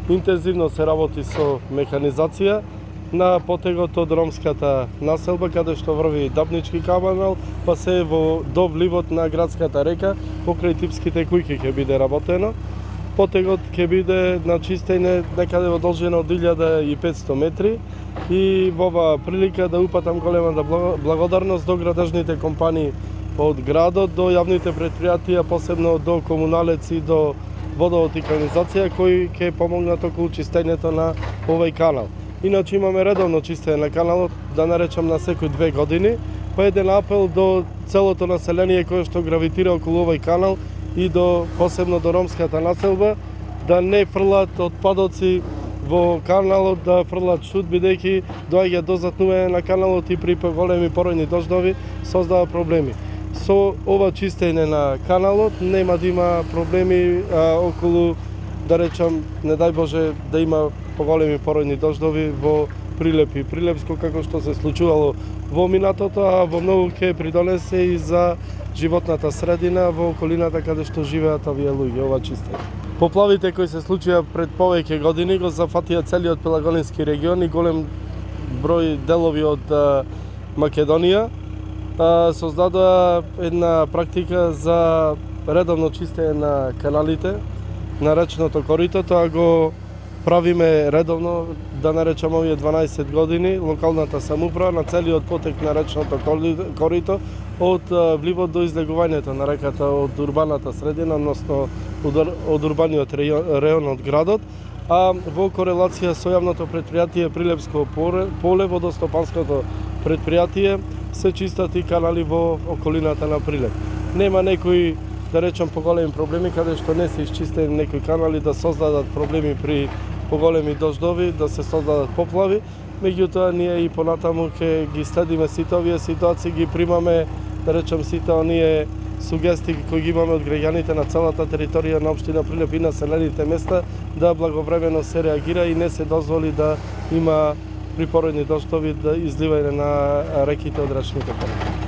Интензивно се работи со механизација на потегот од ромската населба, каде што врви Дабнички канал, па се до вливот на градската река, покрај типските куќи ќе биде работено. Потегот ќе биде на чистење некаде во должина од 1500 метри и во оваа прилика да упатам голема благодарност до градежните компании од градот, до јавните предпријатија, посебно до комуналец и до водовод и канализација, кои ќе помогнат околу чистењето на овој канал. Иначе имаме редовно чистење на каналот, да наречам на секои 2 години, па еден апел до целото население кое што гравитира околу овој канал и посебно до ромската населба, да не фрлат отпадоци во каналот, да фрлат шут, бидејќи доаѓа до затнување на каналот и при големи поројни дождови создава проблеми. Со ова чистење на каналот нема да има проблеми околу, да речам, не дај Боже, да има поголеми поројни дождови во Прилеп и Прилепско, како што се случувало во минатото, а во многу ќе придонесе и за животната средина во околината каде што живеат овие луѓе, ова чистење. Поплавите кои се случија пред повеќе години го зафатија целиот Пелагонински регион и голем број делови од Македонија. Создадоа една практика за редовно чистење на каналите, на речното корито. Тоа го правиме редовно, да наречам овие 12 години, локалната самоуправа на целиот потек на речното корито, од вливот до излегувањето на реката од урбаната средина, односно од урбаниот реон од градот, а во корелација со јавното предпријатие Прилепско поле, водостопанското предпријатие, се чистат и канали во околината на Прилеп. Нема некои, да речам, поголеми проблеми, каде што не се исчистени некои канали да создадат проблеми при поголеми дождови, да се создадат поплави. Меѓутоа, ние и понатаму ќе ги следиме сите овие ситуации, ги примаме, да речам, сите оние сугестии кои ги имаме од граѓаните на целата територија на општина Прилеп и населените места, да благовремено се реагира и не се дозволи да има при поројни дождови да изливање на реките од речните канали.